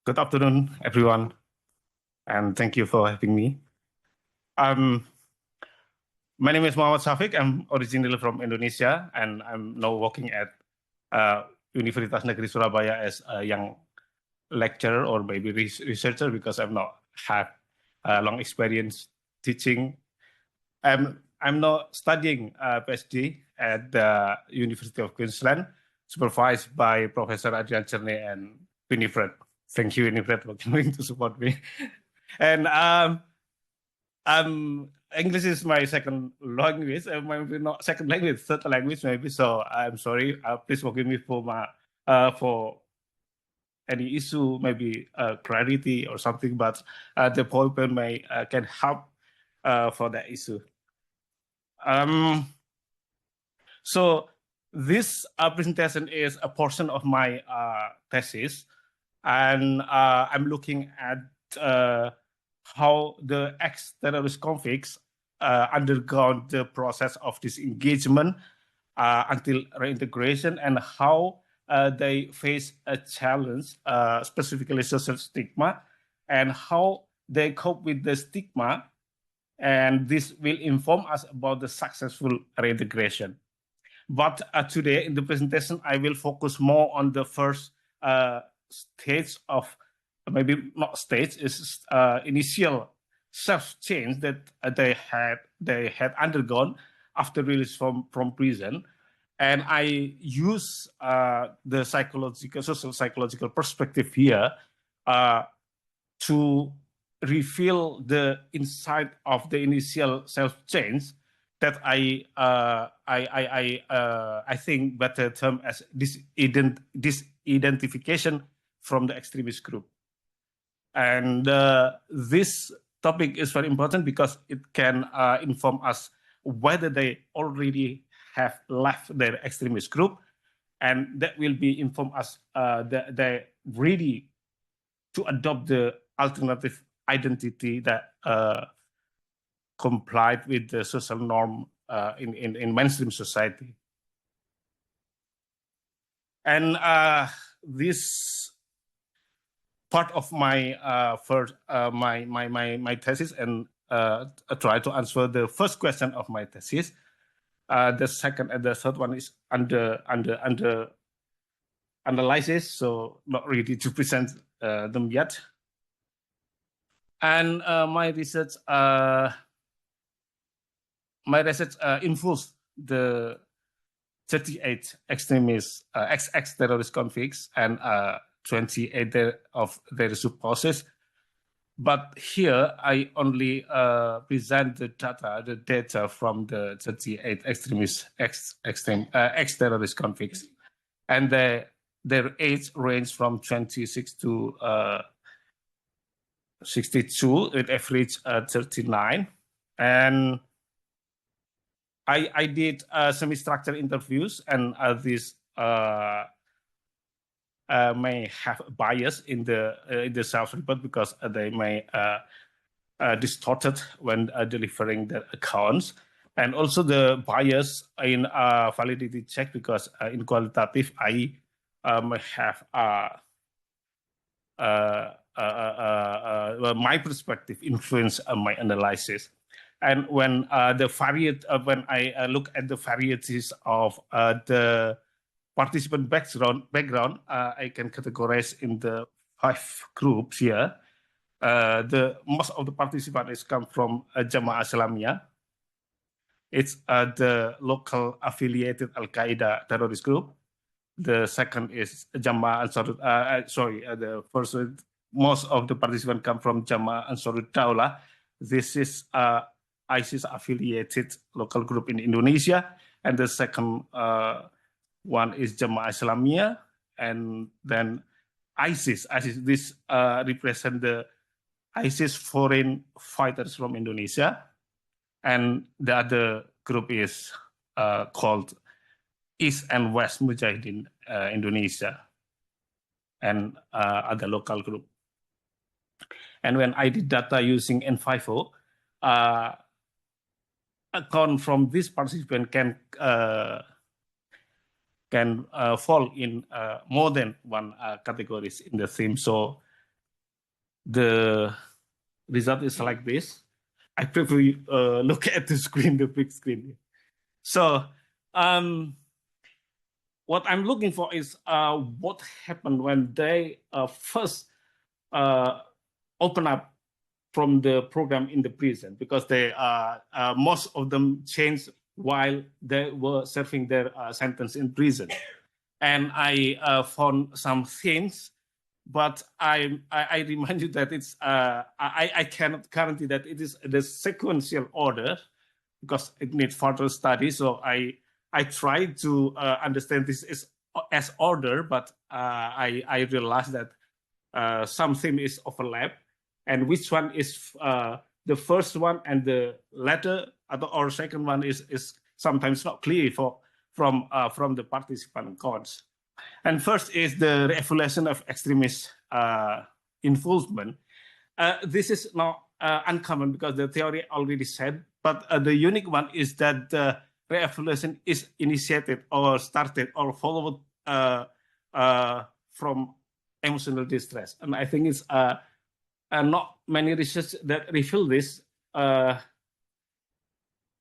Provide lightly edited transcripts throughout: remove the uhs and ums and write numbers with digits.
Good afternoon, everyone, and thank you for having me. My name is Muhammad Syafiq. I'm originally from Indonesia, and I'm now working at Universitas Negeri Surabaya as a young lecturer or maybe researcher because I've not had a long experience teaching. I'm now studying PhD at the University of Queensland, supervised by Professor Adrian Cerne and Winifred. Thank you, Winifred, for coming to support me. And English is my second language, maybe not second language, third language maybe. So I'm sorry. Please forgive me for for any issue, maybe clarity or something. But the PowerPoint may can help for that issue. So this presentation is a portion of my thesis, and I'm looking at how the ex-terrorist convicts undergone the process of disengagement until reintegration, and how they face a challenge, specifically social stigma, and how they cope with the stigma. And this will inform us about the successful reintegration. But today in the presentation, I will focus more on the first stage of, maybe not stage, is initial self-change that they had undergone after release from prison. And I use the social psychological perspective here to reveal the insight of the initial self-change that I think better term as disidentification from the extremist group. And this topic is very important because it can inform us whether they already have left their extremist group, and that will be inform us that they're ready to adopt the alternative identity that complied with the social norm in mainstream society. And this part of my my thesis, and try to answer the first question of my thesis. The second and the third one is under analysis, so not ready to present them yet. And my research involves the 38 extremist ex-terrorist convicts and 28 of their supposes. But here I only present the data from the 38 ex-terrorist convicts, and their age range from 26 to 62, with average 39. And I did semi-structured interviews, and this may have bias in the self-report because they may distorted when delivering the accounts, and also the bias in validity check because in qualitative I may have my perspective influence my analysis. And when when I look at the varieties of the participant background, I can categorize in the 5 groups here. Most of the participants come from Jamaah Islamiyah. It's the local affiliated Al-Qaeda terrorist group. The second is Jamaah Ansarud. The first, most of the participants come from Jamaah Ansarud Daulah. This is ISIS affiliated local group in Indonesia, and the second one is Jamaah Islamiyah, and then ISIS. This represent the ISIS foreign fighters from Indonesia, and the other group is called East and West Mujahidin Indonesia, and other local group. And when I did data using N50, account from this participant can fall in more than one categories in the theme. So the result is like this. I prefer you look at the screen, the big screen. So what I'm looking for is what happened when they first open up from the program in the prison, because they most of them changed while they were serving their sentence in prison. And I found some things, but I remind you that it's I cannot guarantee that it is the sequential order, because it needs further study. So I tried to understand this as order, but I realized that something is overlap, and which one is the first one and the latter or second one is sometimes not clear from the participant codes. And first is the re-evaluation of extremist involvement. This is not uncommon because the theory already said, but the unique one is that the re-evaluation is initiated or started or followed from emotional distress. And I think it's not many research that reveal this.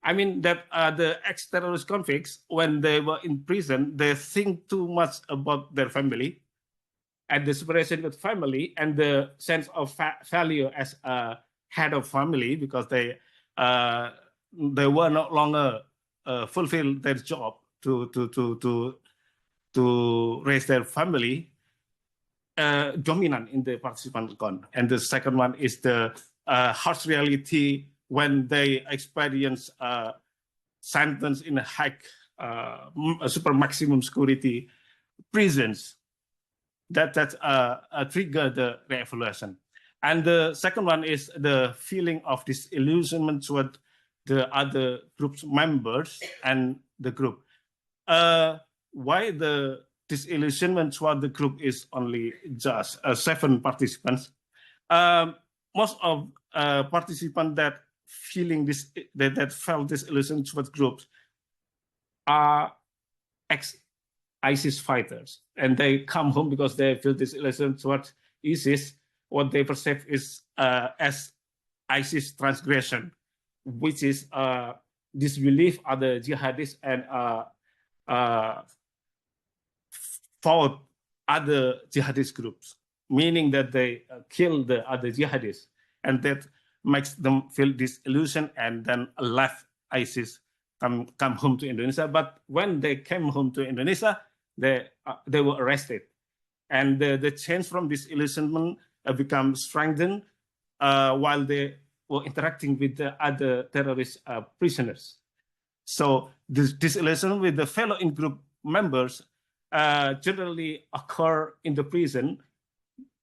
I mean that the ex-terrorist convicts, when they were in prison, they think too much about their family and the separation with family and the sense of value as a head of family, because they were no longer fulfill their job to raise their family, dominant in the participant account. And the second one is the harsh reality when they experience sentence in a high, super maximum security prisons. That trigger the re-evaluation. And the second one is the feeling of disillusionment toward the other group's members and the group. Why the disillusionment toward the group is only just 7 participants? Most of participants that feeling this, that felt disillusion toward groups are ex-ISIS fighters, and they come home because they feel disillusion toward ISIS. What they perceive is as ISIS transgression, which is disbelief other jihadists and fought other jihadist groups, meaning that they kill the other jihadists, and that makes them feel disillusioned and then left ISIS, come home to Indonesia. But when they came home to Indonesia, they were arrested, and the change from disillusionment become strengthened while they were interacting with the other terrorist prisoners. So this disillusionment with the fellow in-group members generally occur in the prison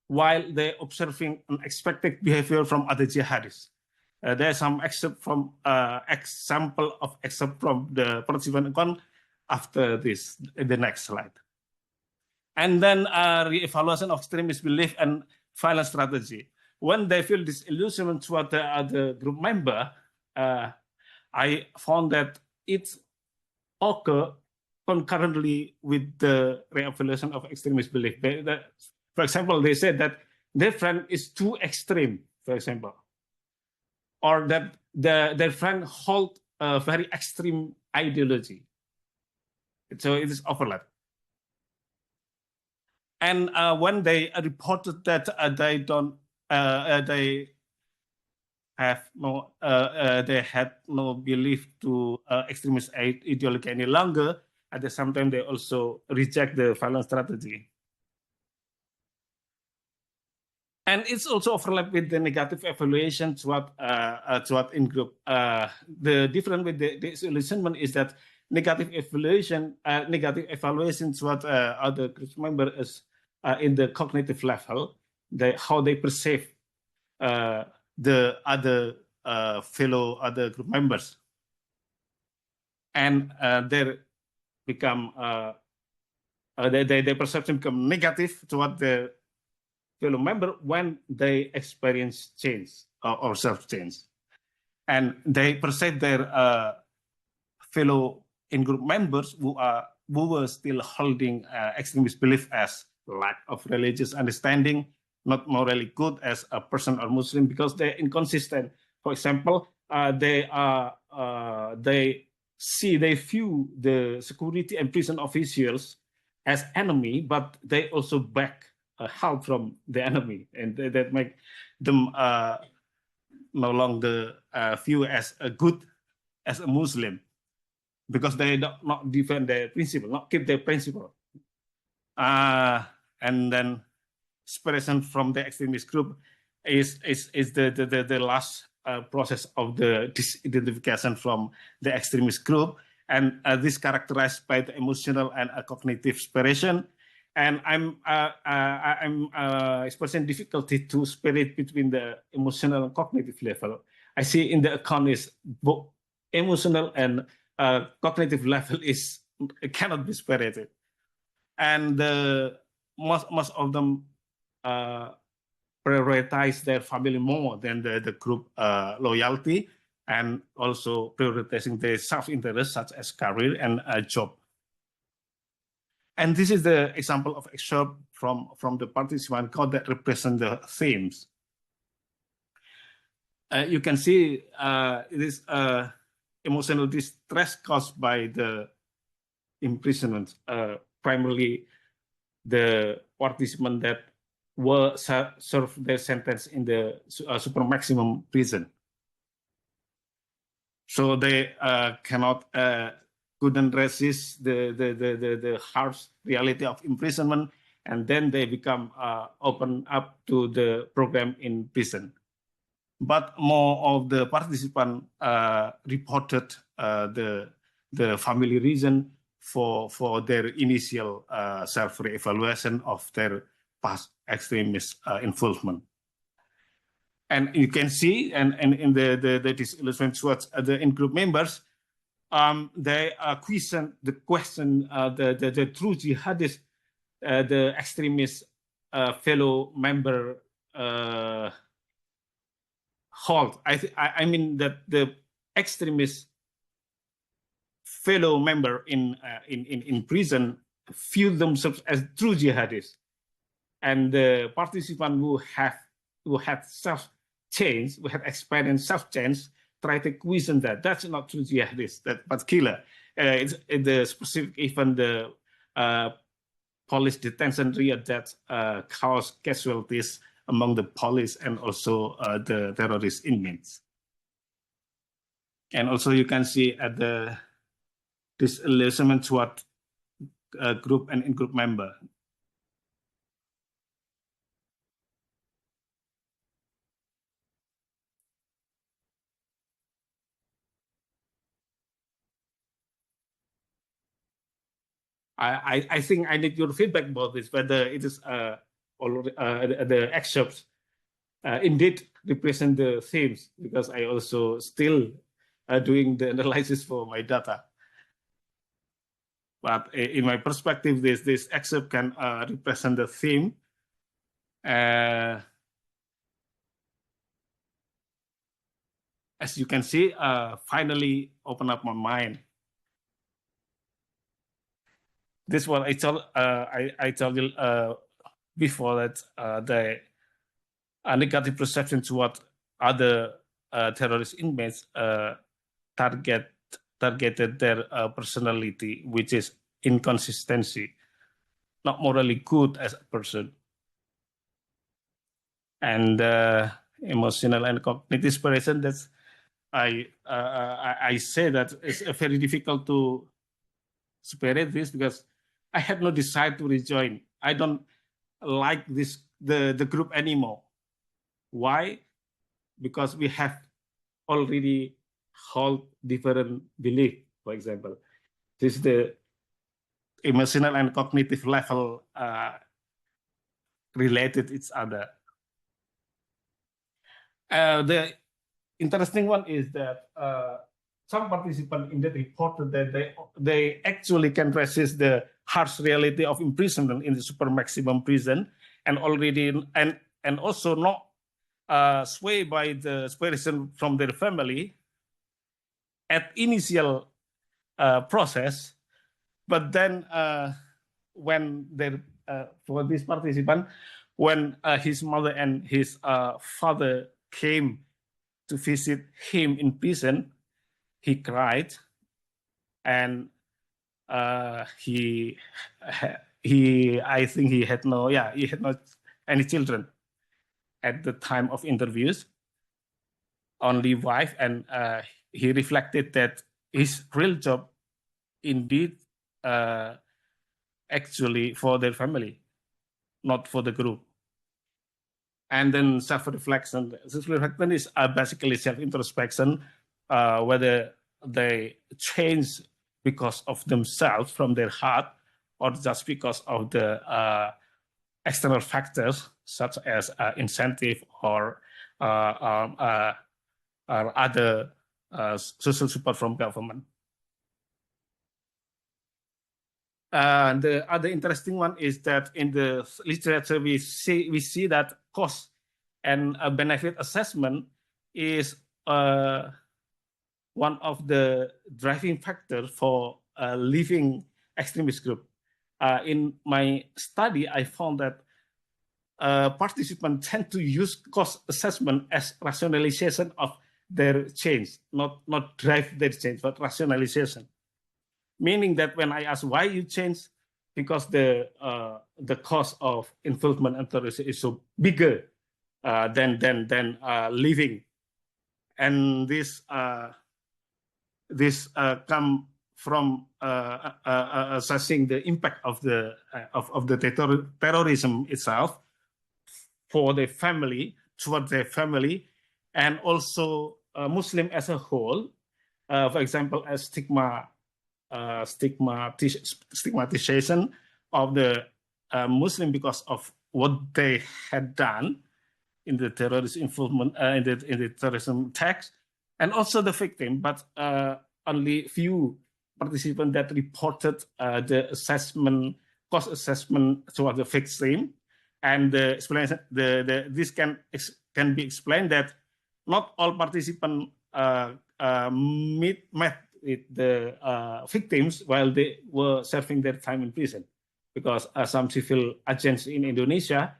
while they're observing unexpected behavior from other jihadists. There's some example from the participant account after this, in the next slide. And then re-evaluation of extremist belief and violence strategy. When they feel disillusionment toward the other group member, I found that it occurs concurrently with the re-evaluation of extremist belief. For example, they said that their friend is too extreme, for example, or that their friend hold a very extreme ideology. So it is overlap. And when they reported that they had no belief to extremist ideology any longer, at the same time they also reject the violence strategy. And it's also overlap with the negative evaluation toward in-group. The difference with the disillusionment is that negative evaluation toward other group members is in the cognitive level, how they perceive the other other group members, and their perception become negative toward the fellow member when they experience change or self-change, and they perceive their fellow in-group members who were still holding extremist belief as lack of religious understanding not morally good as a person or Muslim because they're inconsistent. For example, they view the security and prison officials as enemy, but they also back help from the enemy, and that make them no longer view as a good as a Muslim because they not defend their principle, not keep their principle. And then separation from the extremist group is the last process of the disidentification from the extremist group, and this characterized by the emotional and cognitive separation. And I'm experiencing difficulty to separate between the emotional and cognitive level. I see in the account is both emotional and cognitive level is cannot be separated, and most of them prioritize their family more than the group loyalty, and also prioritizing their self-interest such as career and job. And this is the example of excerpt from the participant code that represent the themes. You can see it is emotional distress caused by the imprisonment, primarily the participant that will serve their sentence in the super maximum prison. So they couldn't resist the harsh reality of imprisonment, and then they become open up to the program in prison. But more of the participants reported the family reason for their initial self-re-evaluation of their past extremist involvement. And you can see, and in the illustration towards the in-group members, they question the true jihadist, the extremist fellow member hold. I mean that the extremist fellow member in prison feel themselves as true jihadists, and the participant who have self-change, who have experienced self-change, try to question that that's not true jihadist, that but killer. It's the specific, even the police detention rate that caused casualties among the police and also the terrorist inmates. And also you can see at this listening toward group and in-group member. I think I need your feedback about this, whether it is already the excerpts indeed represent the themes, because I also still doing the analysis for my data. But in my perspective, this excerpt can represent the theme. As you can see, finally open up my mind. This one I told you before that the negative perception toward other terrorist inmates targeted their personality, which is inconsistency, not morally good as a person, and emotional and cognitive separation. That's I say that it's very difficult to separate this because I have no desire to rejoin. I don't like the group anymore. Why? Because we have already hold different belief. For example, this is the emotional and cognitive level related each other. The interesting one is that some participants in that reported that they actually can resist the harsh reality of imprisonment in the super maximum prison, and also not swayed by the separation from their family at initial process, but then when for this participant, when his mother and his father came to visit him in prison, he cried, and I think he had no any children at the time of interviews, only wife, and he reflected that his real job indeed actually for their family, not for the group. And then self-reflection. Self-reflection is basically self-introspection, whether they change because of themselves from their heart, or just because of the external factors such as incentive or other social support from government. The other interesting one is that in the literature we see that cost and benefit assessment is one of the driving factors for leaving extremist group. In my study, I found that participants tend to use cost assessment as rationalization of their change, not drive their change, but rationalization. Meaning that when I ask why you change, because the cost of involvement in terrorism is so bigger than leaving, and this come from assessing the impact of the terrorism itself for the family, toward their family, and also Muslim as a whole. For example, as stigmatization of the Muslim because of what they had done in the terrorist involvement in the terrorism attacks, and also the victim, but only few participants that reported the cost assessment toward the victim, and the explanation, this can be explained that not all participants met with the victims while they were serving their time in prison, because some civil agents in Indonesia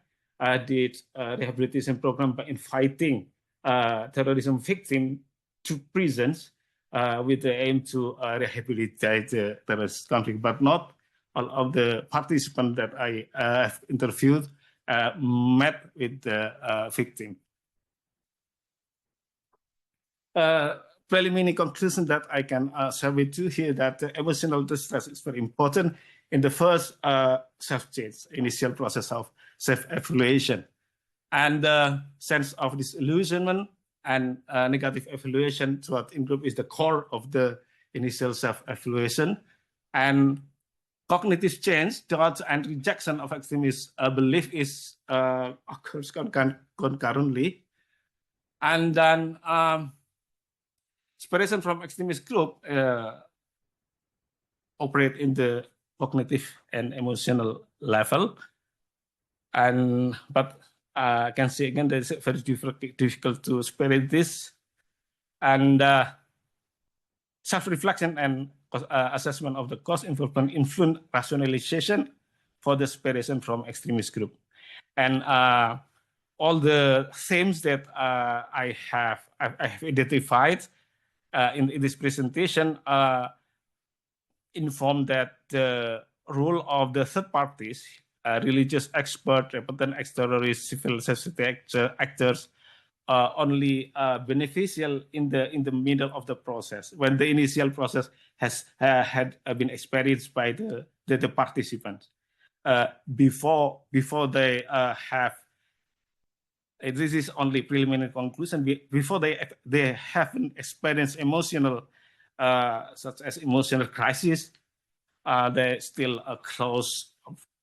did a rehabilitation program by inviting terrorism victims to prisons with the aim to rehabilitate the terrorist conflict, but not all of the participants that I have interviewed met with the victim. Preliminary conclusion that I can share with you here, that emotional distress is very important in the first self-change, initial process of self-evaluation. And the sense of disillusionment and negative evaluation throughout in-group is the core of the initial self-evaluation. And cognitive change, towards and rejection of extremist belief is occurs concurrently. And then separation from extremist group operate in the cognitive and emotional level. But I can say again that it's very difficult to separate this. And self-reflection and assessment of the cause involvement influence rationalization for the separation from extremist group. And all the themes that I have identified in this presentation inform that the role of the third parties, religious experts, repentant ex-terrorists, civil society actors, only beneficial in the middle of the process, when the initial process had been experienced by the participants. Before they have, this is only preliminary conclusion, before they haven't experienced emotional, such as emotional crisis, they still close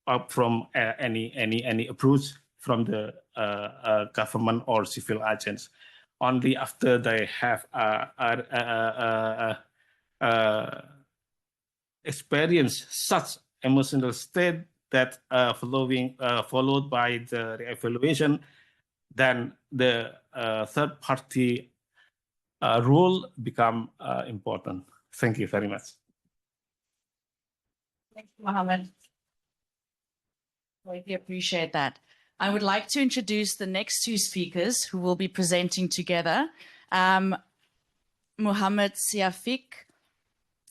up from any approach from the government or civil agents. Only after they have experienced such emotional state that followed by the re-evaluation, then the third party role become important. Thank you very much. Thank you, Mohammed. We appreciate that. I would like to introduce the next two speakers who will be presenting together. Muhammad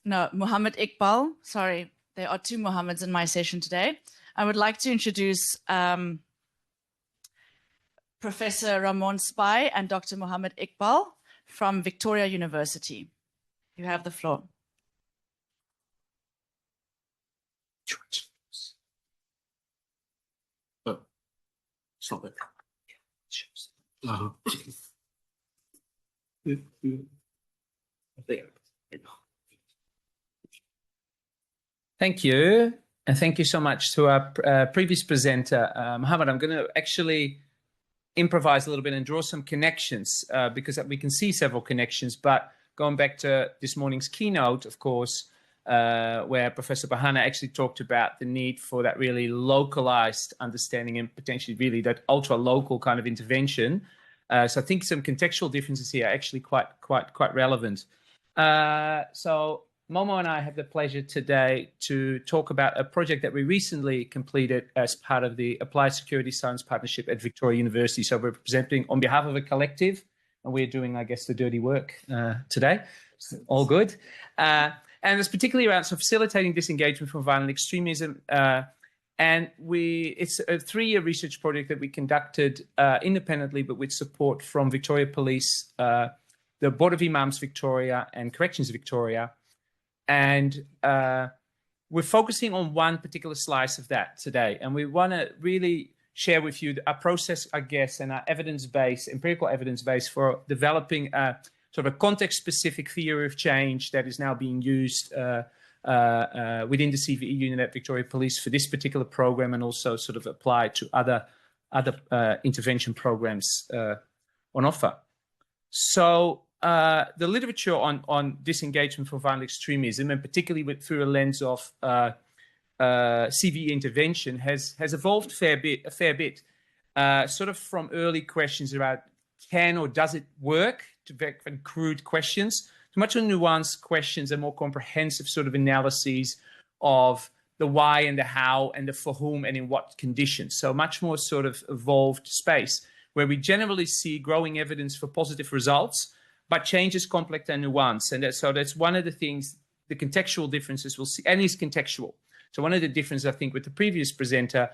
Iqbal. Sorry, there are two Muhammads in my session today. I would like to introduce Professor Ramón Spaaij and Dr. Muhammad Iqbal from Victoria University. You have the floor. Stop it. Thank you. And thank you so much to our previous presenter, Muhammad. I'm going to actually improvise a little bit and draw some connections because we can see several connections. But going back to this morning's keynote, of course, where Professor Bahana actually talked about the need for that really localized understanding and potentially really that ultra-local kind of intervention. So I think some contextual differences here are actually quite relevant. So Momo and I have the pleasure today to talk about a project that we recently completed as part of the Applied Security Science Partnership at Victoria University. So we're presenting on behalf of a collective, and we're doing, I guess, the dirty work today. All good. And it's particularly around facilitating disengagement from violent extremism. And it's a 3-year research project that we conducted independently, but with support from Victoria Police, the Board of Imams Victoria, and Corrections Victoria. And we're focusing on one particular slice of that today. And we want to really share with you our process, I guess, and our evidence base, empirical evidence base for developing a sort of a context-specific theory of change that is now being used within the CVE unit at Victoria Police for this particular program, and also sort of applied to other intervention programs on offer. So the literature on disengagement from violent extremism, and particularly through a lens of CVE intervention, has evolved a fair bit, sort of from early questions about can or does it work, to very crude questions, to much more nuanced questions and more comprehensive sort of analyses of the why and the how and the for whom and in what conditions. So much more sort of evolved space where we generally see growing evidence for positive results, but change is complex and nuanced. And so that's one of the things, the contextual differences we'll see, and it's contextual. So one of the differences, I think, with the previous presenter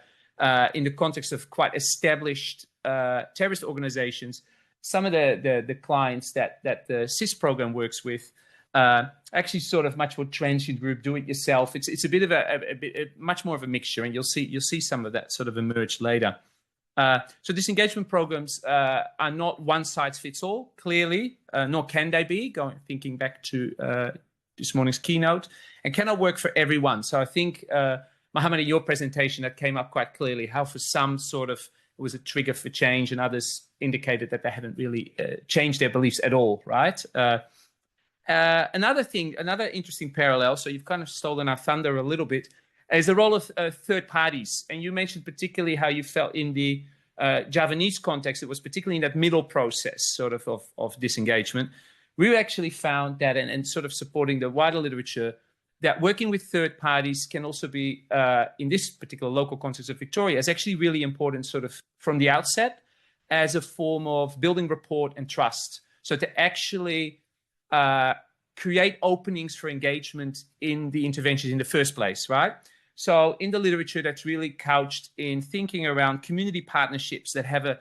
in the context of quite established terrorist organizations, some of the clients that the CIS program works with actually sort of much more transient group, do it yourself. It's a bit of much more of a mixture, and you'll see some of that sort of emerge later. So disengagement programs are not one size fits all, clearly, nor can they be, thinking back to this morning's keynote, and cannot work for everyone. So I think, Mohammed, in your presentation, that came up quite clearly, how for some sort of it was a trigger for change, and others indicated that they hadn't really changed their beliefs at all, right? Another interesting parallel, so you've kind of stolen our thunder a little bit, is the role of third parties. And you mentioned particularly how you felt in the Javanese context, it was particularly in that middle process sort of disengagement. We actually found that, and sort of supporting the wider literature, that working with third parties can also be, in this particular local context of Victoria, is actually really important sort of from the outset as a form of building rapport and trust. So to actually create openings for engagement in the interventions in the first place, right? So in the literature, that's really couched in thinking around community partnerships that have a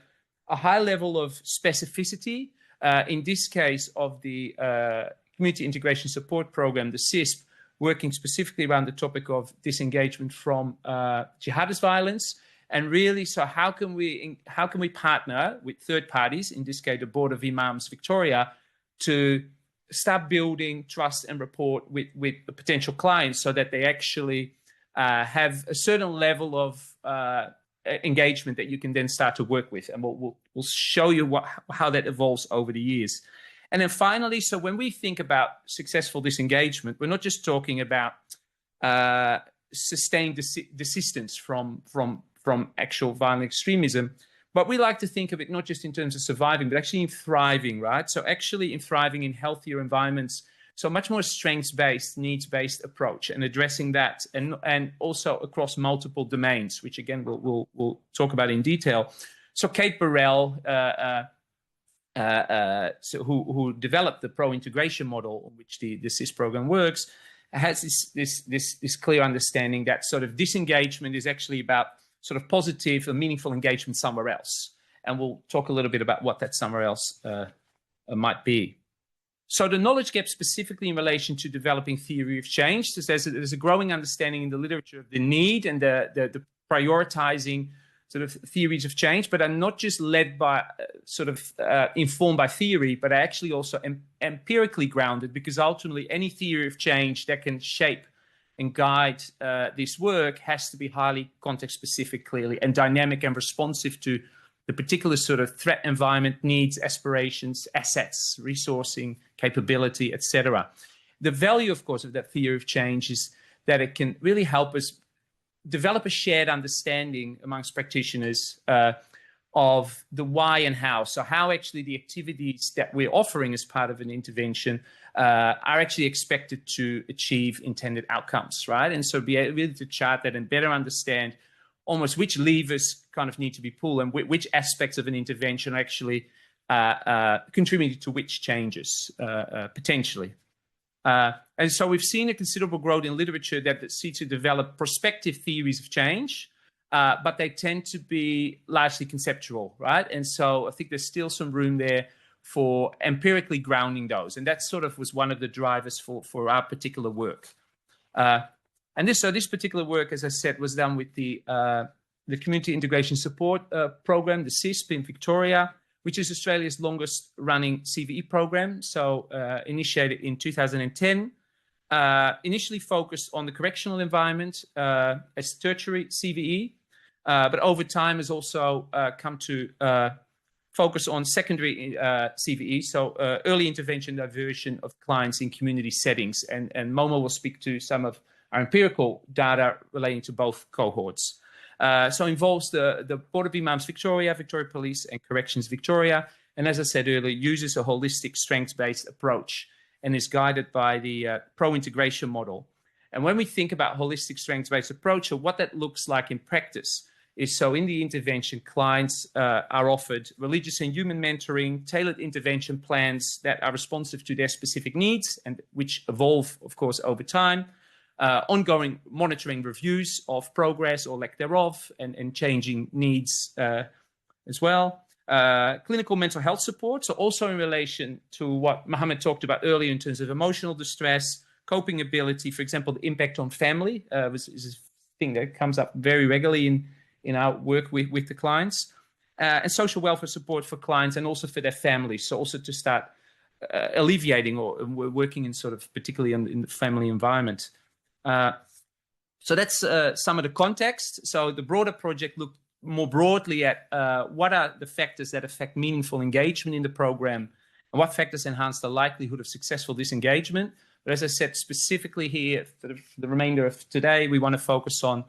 high level of specificity. In this case of the Community Integration Support Program, the CISP, working specifically around the topic of disengagement from jihadist violence. And really, so how can we partner with third parties, in this case, the Board of Imams Victoria, to start building trust and rapport with the potential clients so that they actually have a certain level of engagement that you can then start to work with. And we'll show you how that evolves over the years. And then finally, so when we think about successful disengagement, we're not just talking about sustained desistance from actual violent extremism, but we like to think of it not just in terms of surviving, but actually in thriving, right? So actually in thriving in healthier environments So much more strengths-based, needs-based approach, and addressing that, and also across multiple domains, which again we'll talk about in detail. So Kate Burrell, who developed the pro-integration model on which the CIS program works, has this clear understanding that sort of disengagement is actually about sort of positive and meaningful engagement somewhere else. And we'll talk a little bit about what that somewhere else might be. So the knowledge gap specifically in relation to developing theory of change, there's a growing understanding in the literature of the need and the prioritizing sort of theories of change, but are not just led by informed by theory, but are actually also empirically grounded, because ultimately any theory of change that can shape and guide this work has to be highly context specific, clearly, and dynamic and responsive to the particular sort of threat environment, needs, aspirations, assets, resourcing, capability, etc. The value, of course, of that theory of change is that it can really help us develop a shared understanding amongst practitioners of the why and how. So how actually the activities that we're offering as part of an intervention are actually expected to achieve intended outcomes, right? And so be able to chart that and better understand almost which levers kind of need to be pulled and which aspects of an intervention are actually contributing to which changes potentially. And so we've seen a considerable growth in literature that seeks to develop prospective theories of change, but they tend to be largely conceptual, right? And so I think there's still some room there for empirically grounding those. And that sort of was one of the drivers for our particular work. And this particular work, as I said, was done with the Community Integration Support Program, the CISP in Victoria, which is Australia's longest running CVE program. So initiated in 2010, initially focused on the correctional environment as tertiary CVE, but over time has also come to focus on secondary CVE, so early intervention diversion of clients in community settings. And Momo will speak to some of our empirical data relating to both cohorts. So involves the Board of Imams Victoria, Victoria Police, and Corrections Victoria. And as I said earlier, uses a holistic strengths-based approach and is guided by the pro-integration model. And when we think about holistic strengths-based approach, or what that looks like in practice, is so in the intervention, clients are offered religious and human mentoring, tailored intervention plans that are responsive to their specific needs and which evolve, of course, over time. Ongoing monitoring reviews of progress or lack thereof and changing needs as well. Clinical mental health support, so also in relation to what Mohammed talked about earlier in terms of emotional distress, coping ability, for example, the impact on family is a thing that comes up very regularly in our work with the clients. And social welfare support for clients and also for their families, so also to start alleviating or working in sort of particularly in the family environment. So that's some of the context. So the broader project looked more broadly at what are the factors that affect meaningful engagement in the program and what factors enhance the likelihood of successful disengagement. But as I said, specifically here for the remainder of today, we want to focus on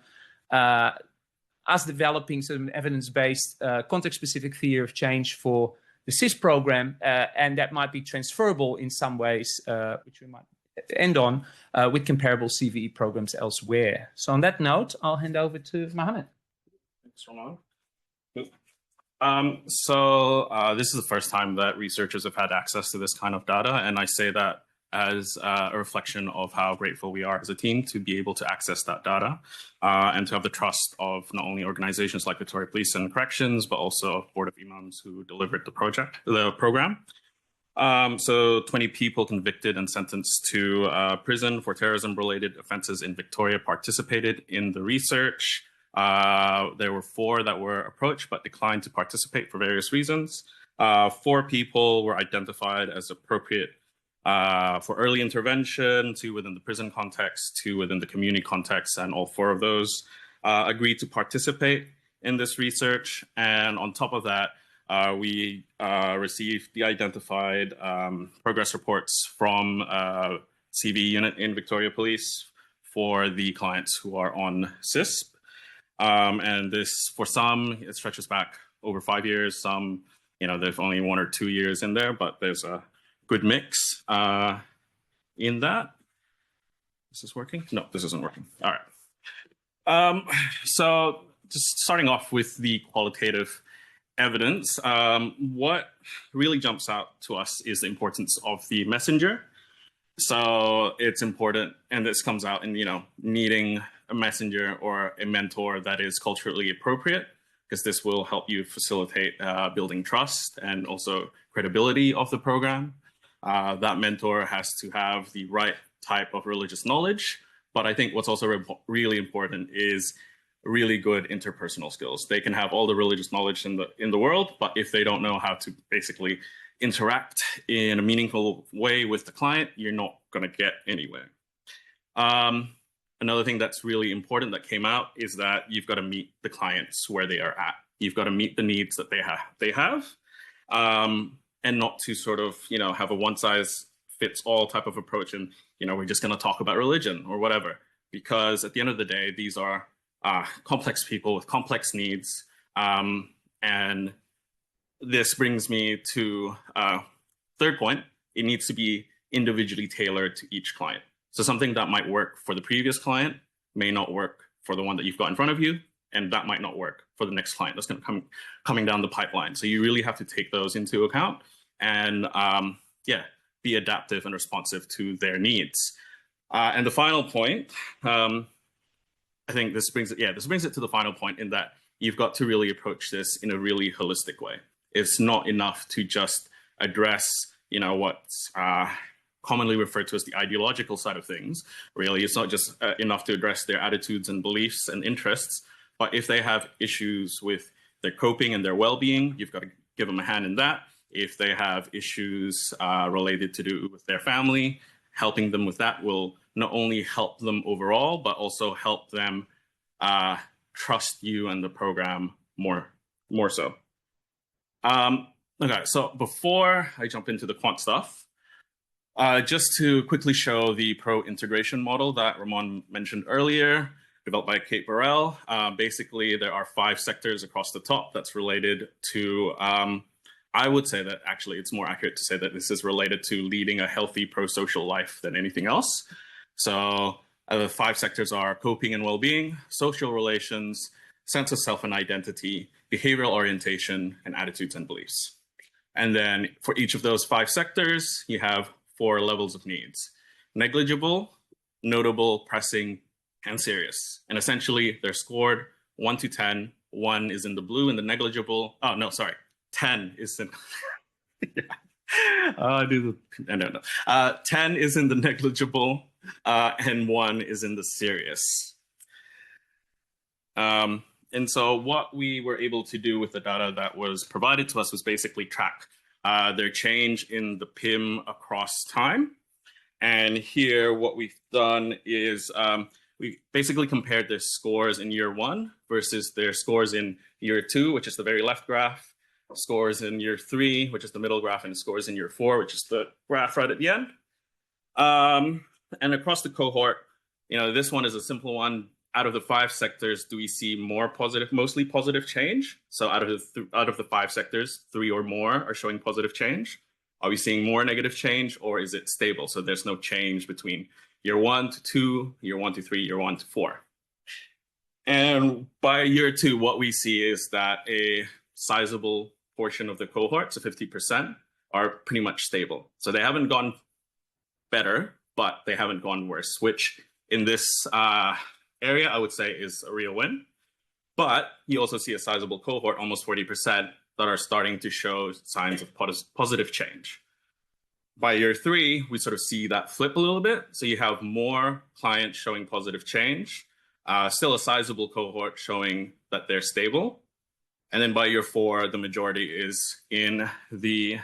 us developing some evidence-based context-specific theory of change for the CIS program, and that might be transferable in some ways, which we might end on with comparable CVE programs elsewhere. So on that note, I'll hand over to Mohammed. Thanks, Ramón. This is the first time that researchers have had access to this kind of data, and I say that as a reflection of how grateful we are as a team to be able to access that data and to have the trust of not only organizations like Victoria Police and Corrections, but also Board of Imams who delivered the program. So 20 people convicted and sentenced to prison for terrorism-related offenses in Victoria participated in the research. There were 4 that were approached but declined to participate for various reasons. 4 people were identified as appropriate for early intervention, 2 within the prison context, 2 within the community context, and all 4 of those agreed to participate in this research. And on top of that, we received the identified progress reports from CV unit in Victoria Police for the clients who are on CISP. And this, for some, it stretches back over 5 years. Some, there's only 1 or 2 years in there, but there's a good mix. in that. Is this working? No, this isn't working. All right. So just starting off with the qualitative evidence, what really jumps out to us is the importance of the messenger. So it's important, and this comes out in, needing a messenger or a mentor that is culturally appropriate, because this will help you facilitate building trust and also credibility of the program. That mentor has to have the right type of religious knowledge. But I think what's also really important is really good interpersonal skills. They can have all the religious knowledge in the world, but if they don't know how to basically interact in a meaningful way with the client, you're not going to get anywhere. Another thing that's really important that came out is that you've got to meet the clients where they are at. You've got to meet the needs that they have, and not to sort of, have a one-size-fits-all type of approach and, we're just going to talk about religion or whatever, because at the end of the day, these are complex people with complex needs. And this brings me to third point. It needs to be individually tailored to each client. So something that might work for the previous client may not work for the one that you've got in front of you, and that might not work for the next client that's going to coming down the pipeline. So you really have to take those into account and be adaptive and responsive to their needs. And the final point, I think this brings it to the final point, in that you've got to really approach this in a really holistic way. It's not enough to just address, what's commonly referred to as the ideological side of things. Really, it's not just enough to address their attitudes and beliefs and interests, but if they have issues with their coping and their well-being, you've got to give them a hand in that. If they have issues related to do with their family, helping them with that will not only help them overall, but also help them trust you and the program more so. Okay, so before I jump into the quant stuff, just to quickly show the pro-integration model that Ramón mentioned earlier, developed by Kate Burrell. Basically, there are 5 sectors across the top that's related to, I would say that actually it's more accurate to say that this is related to leading a healthy pro-social life than anything else. So the 5 sectors are coping and well-being, social relations, sense of self and identity, behavioral orientation, and attitudes and beliefs. And then for each of those 5 sectors, you have 4 levels of needs: negligible, notable, pressing, and serious. And essentially they're scored 1 to 10. 1 is in the blue in the negligible. Oh, no, sorry. 10 is in, 10 is in the negligible, and 1 is in the serious. And so what we were able to do with the data that was provided to us was basically track their change in the PIM across time. And here what we've done is we basically compared their scores in year 1 versus their scores in year 2, which is the very left graph, scores in year 3, which is the middle graph, and scores in year 4, which is the graph right at the end. And across the cohort, this one is a simple one. Out of the 5 sectors, do we see mostly positive change? So out of the 5 sectors, 3 or more are showing positive change. Are we seeing more negative change, or is it stable? So there's no change between year 1 to 2, year 1 to 3, year 1 to 4. And by year 2, what we see is that a sizable portion of the cohort, so 50%, are pretty much stable. So they haven't gone better, but they haven't gone worse, which in this area, I would say is a real win. But you also see a sizable cohort, almost 40%, that are starting to show signs of positive change. By year 3, we sort of see that flip a little bit. So you have more clients showing positive change, still a sizable cohort showing that they're stable. And then by year 4, the majority is in the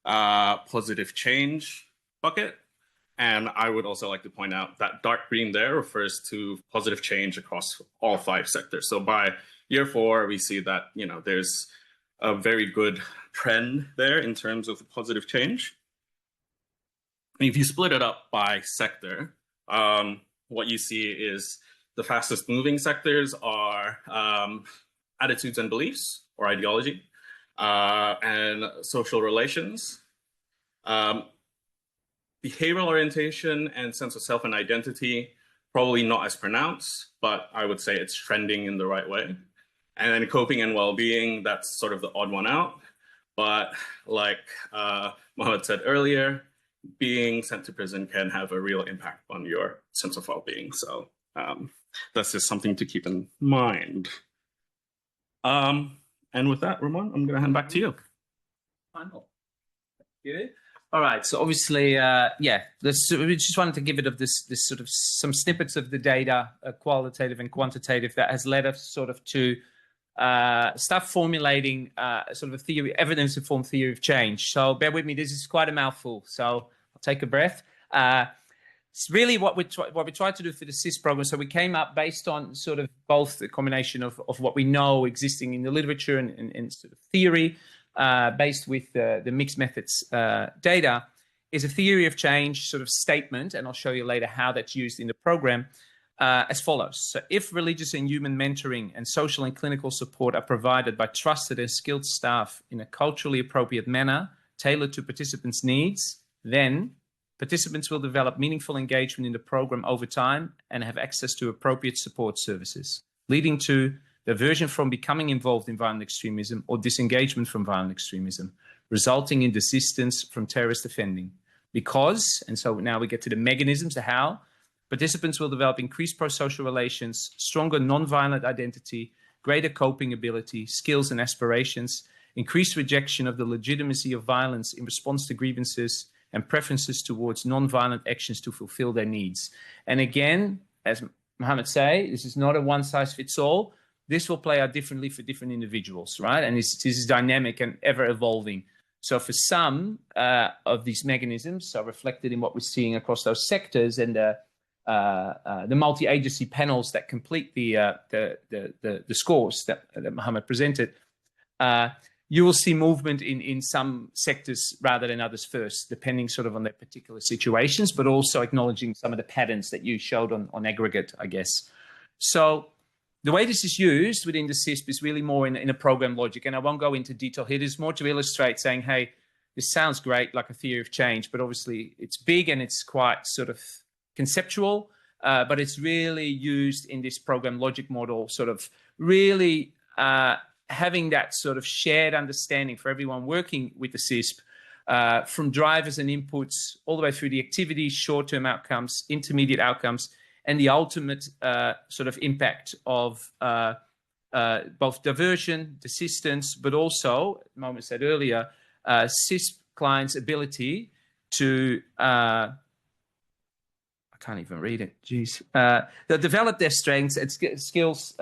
positive change bucket. And I would also like to point out that dark green there refers to positive change across all 5 sectors. So by year 4, we see that, there's a very good trend there in terms of the positive change. And if you split it up by sector, what you see is the fastest moving sectors are attitudes and beliefs, or ideology, and social relations. behavioral orientation and sense of self and identity, probably not as pronounced, but I would say it's trending in the right way. And then coping and well-being, that's sort of the odd one out. But like Mohammed said earlier, being sent to prison can have a real impact on your sense of well-being. So that's just something to keep in mind. And with that, Ramón, I'm going to hand back to you. Final. Thank you. All right. So obviously, we just wanted to give it of this sort of some snippets of the data, qualitative and quantitative, that has led us sort of to start formulating sort of a theory, evidence-informed theory of change. So bear with me, this is quite a mouthful. So I'll take a breath. It's really what we tried to do for the CIS program. So we came up based on sort of both the combination of what we know existing in the literature and sort of theory, based with the mixed methods data, is a theory of change sort of statement, and I'll show you later how that's used in the program, as follows. So if religious and human mentoring and social and clinical support are provided by trusted and skilled staff in a culturally appropriate manner, tailored to participants' needs, then participants will develop meaningful engagement in the program over time and have access to appropriate support services, leading to diversion from becoming involved in violent extremism or disengagement from violent extremism, resulting in desistance from terrorist offending. Because, and so now we get to the mechanisms, the how, participants will develop increased pro-social relations, stronger non-violent identity, greater coping ability, skills and aspirations, increased rejection of the legitimacy of violence in response to grievances, and preferences towards non-violent actions to fulfill their needs. And again, as Mohammed say, this is not a one-size-fits-all. This will play out differently for different individuals, right? And this is dynamic and ever-evolving. So for some of these mechanisms are reflected in what we're seeing across those sectors and the multi-agency panels that complete the scores that Mohammed presented. You will see movement in some sectors rather than others first, depending sort of on their particular situations, but also acknowledging some of the patterns that you showed on aggregate, I guess. So the way this is used within the CISP is really more in a program logic, and I won't go into detail here. It's more to illustrate saying, hey, this sounds great, like a theory of change, but obviously it's big and it's quite sort of conceptual, but it's really used in this program logic model, sort of really having that sort of shared understanding for everyone working with the CISP, from drivers and inputs all the way through the activities, short-term outcomes, intermediate outcomes, and the ultimate sort of impact of both diversion, desistance, but also, Mohammed said earlier, CISP clients' ability to, I can't even read it, geez, they develop their strengths and skills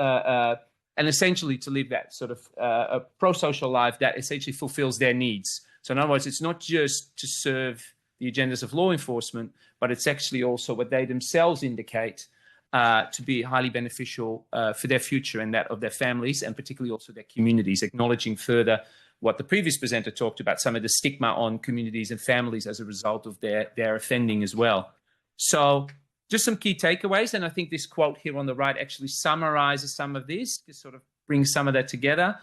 and essentially to live that sort of a pro-social life that essentially fulfills their needs. So in other words, it's not just to serve the agendas of law enforcement, but it's actually also what they themselves indicate to be highly beneficial for their future and that of their families, and particularly also their communities, acknowledging further what the previous presenter talked about, some of the stigma on communities and families as a result of their offending as well. So just some key takeaways, and I think this quote here on the right actually summarizes some of this, to sort of bring some of that together.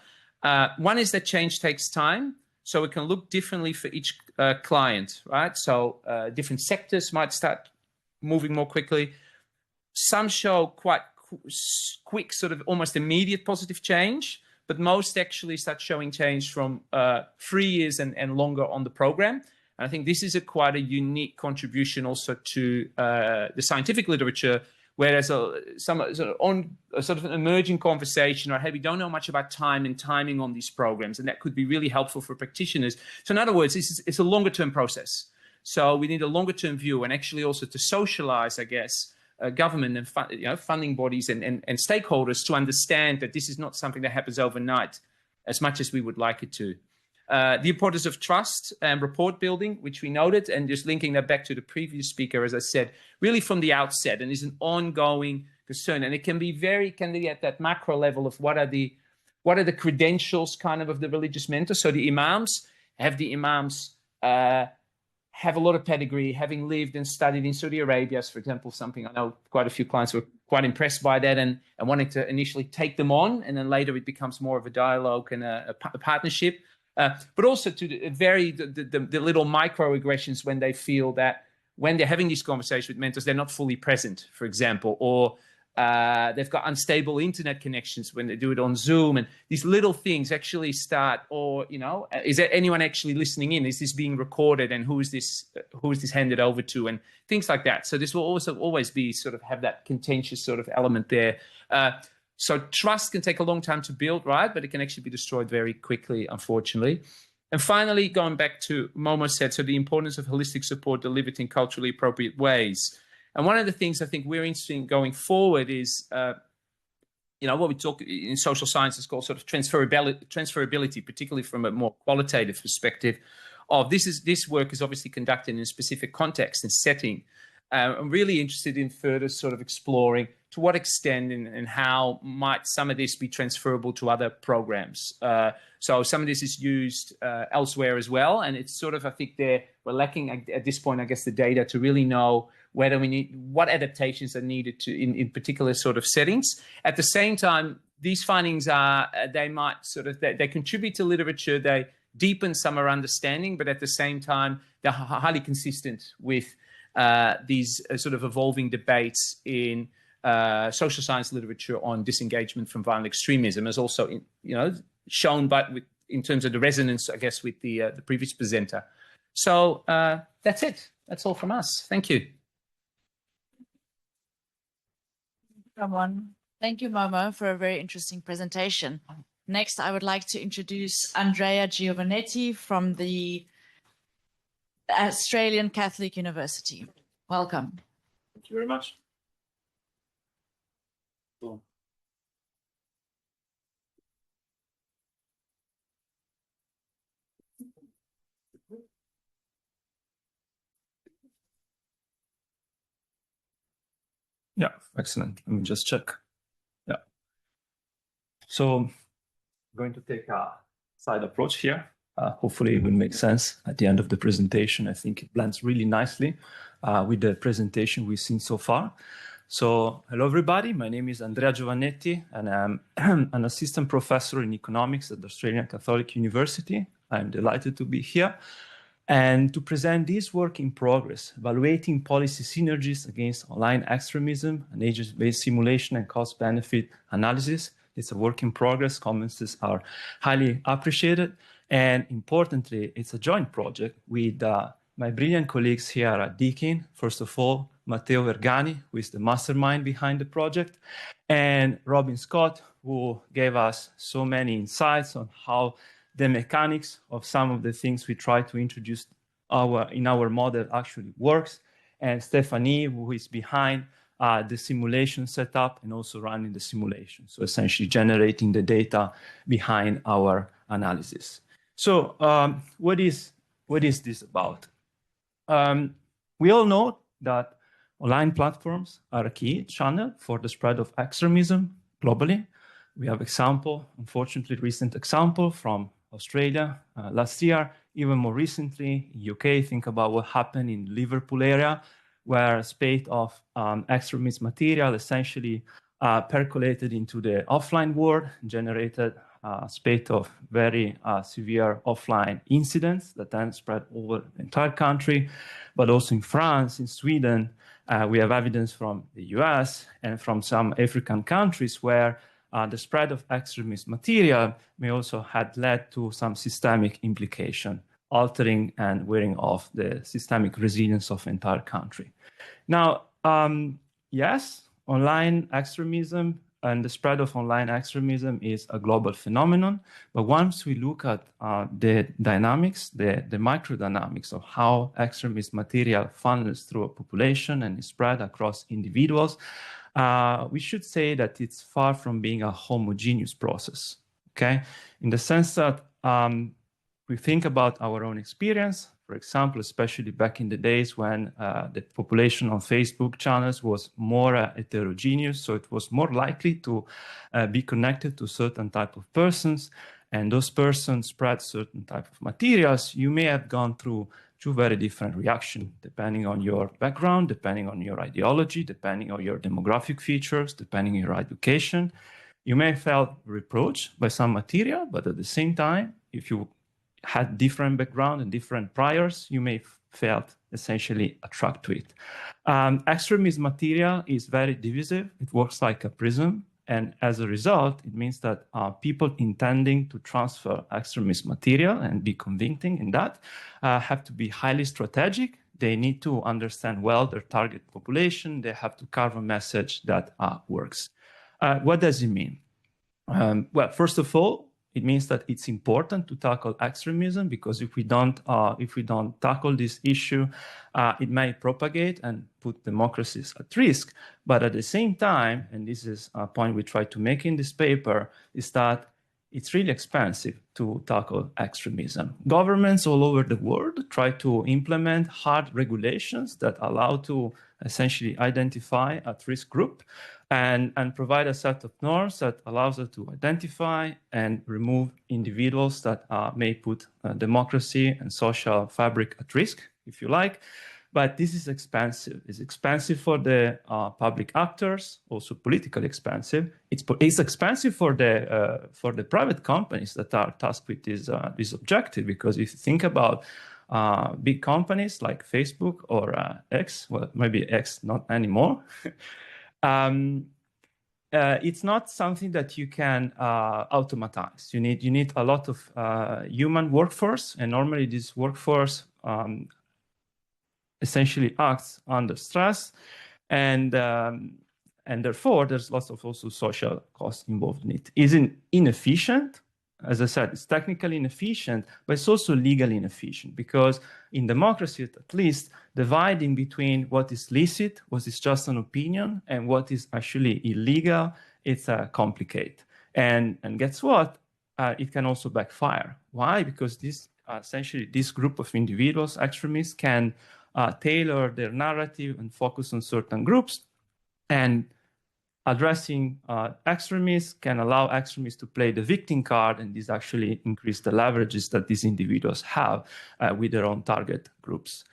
One is that change takes time, so it can look differently for each client, right? So different sectors might start moving more quickly. Some show quite quick, sort of almost immediate positive change, but most actually start showing change from 3 years and longer on the program. And I think this is quite a unique contribution also to the scientific literature, where there's some sort of an emerging conversation, or hey, we don't know much about time and timing on these programs, and that could be really helpful for practitioners. So in other words, it's a longer term process. So we need a longer term view, and actually also to socialize, I guess, government and funding bodies and stakeholders to understand that this is not something that happens overnight as much as we would like it to. The importance of trust and rapport building, which we noted, and just linking that back to the previous speaker, as I said, really from the outset, and is an ongoing concern. And it can be at that macro level of what are the credentials kind of the religious mentor. So the imams have a lot of pedigree, having lived and studied in Saudi Arabia, for example, something I know quite a few clients were quite impressed by that and wanting to initially take them on, and then later it becomes more of a dialogue and a partnership. But also to vary the little microaggressions when they feel that when they're having these conversations with mentors, they're not fully present, for example, or they've got unstable internet connections when they do it on Zoom, and these little things actually start, or, you know, is there anyone actually listening in? Is this being recorded, and who is this handed over to, and things like that. So this will also always be sort of have that contentious sort of element there. So trust can take a long time to build, right? But it can actually be destroyed very quickly, unfortunately. And finally, going back to Momo said, so the importance of holistic support delivered in culturally appropriate ways. And one of the things I think we're interested in going forward is, you know, what we talk in social science is called sort of transferability, particularly from a more qualitative perspective of this work is obviously conducted in a specific context and setting. I'm really interested in further sort of exploring to what extent and how might some of this be transferable to other programs. So some of this is used elsewhere as well. And it's sort of, I think we're lacking at this point, I guess, the data to really know whether we need, what adaptations are needed to in particular sort of settings. At the same time, these findings are, they might sort of, they contribute to literature, they deepen some of our understanding, but at the same time, they're highly consistent with these sort of evolving debates in social science literature on disengagement from violent extremism, as also, you know, shown in terms of the resonance, I guess, with the previous presenter. So that's it. That's all from us. Thank you. Ramón. Thank you, Momo, for a very interesting presentation. Next, I would like to introduce Andrea Giovannetti from the Australian Catholic University. Welcome. Thank you very much. Cool. Yeah, excellent. Let me just check. Yeah. So I'm going to take a side approach here. Hopefully it will make sense at the end of the presentation. I think it blends really nicely with the presentation we've seen so far. So hello, everybody. My name is Andrea Giovannetti, and I'm an assistant professor in economics at the Australian Catholic University. I'm delighted to be here and to present this work in progress, evaluating policy synergies against online extremism and agent-based simulation and cost-benefit analysis. It's a work in progress. Comments are highly appreciated. And importantly, it's a joint project with my brilliant colleagues here at Deakin. First of all, Matteo Vergani, who is the mastermind behind the project, and Robin Scott, who gave us so many insights on how the mechanics of some of the things we try to introduce in our model actually works, and Stephanie, who is behind the simulation setup and also running the simulation. So essentially generating the data behind our analysis. So what is this about? We all know that online platforms are a key channel for the spread of extremism globally. We have unfortunately recent example from Australia last year, even more recently, UK. Think about what happened in Liverpool area, where a spate of extremist material essentially percolated into the offline world, generated a spate of very severe offline incidents that then spread over the entire country, but also in France, in Sweden. We have evidence from the US and from some African countries where the spread of extremist material may also have led to some systemic implication, altering and wearing off the systemic resilience of the entire country. Now, yes, online extremism and the spread of online extremism is a global phenomenon. But once we look at the dynamics, the microdynamics of how extremist material funnels through a population and is spread across individuals, we should say that it's far from being a homogeneous process, okay? In the sense that we think about our own experience, for example, especially back in the days when the population on Facebook channels was more heterogeneous, so it was more likely to be connected to certain type of persons, and those persons spread certain type of materials. You may have gone through two very different reactions, depending on your background, depending on your ideology, depending on your demographic features, depending on your education. You may have felt reproached by some material, but at the same time, if you had different background and different priors, you may have felt essentially attract to it. Extremist material is very divisive. It works like a prism. And as a result, it means that people intending to transfer extremist material and be convincing in that have to be highly strategic. They need to understand well their target population. They have to carve a message that works. What does it mean? Well, first of all, it means that it's important to tackle extremism, because if we don't tackle this issue, it may propagate and put democracies at risk. But at the same time, and this is a point we try to make in this paper, is that it's really expensive to tackle extremism. Governments all over the world try to implement hard regulations that allow to essentially identify at-risk group and provide a set of norms that allows us to identify and remove individuals that may put democracy and social fabric at risk, if you like. But this is expensive. It's expensive for the public actors, also politically expensive. It's expensive for the private companies that are tasked with this objective, because if you think about big companies like Facebook or X, well, maybe X not anymore, it's not something that you can automatize. You need a lot of human workforce, and normally this workforce essentially acts under stress, and therefore there's lots of also social costs involved in it. Isn't inefficient? As I said, it's technically inefficient, but it's also legally inefficient, because in democracy, at least, dividing between what is licit, what is just an opinion, and what is actually illegal, it's complicated. And guess what? It can also backfire. Why? Because essentially this group of individuals, extremists, can tailor their narrative and focus on certain groups, and addressing extremists can allow extremists to play the victim card, and this actually increase the leverages that these individuals have with their own target groups.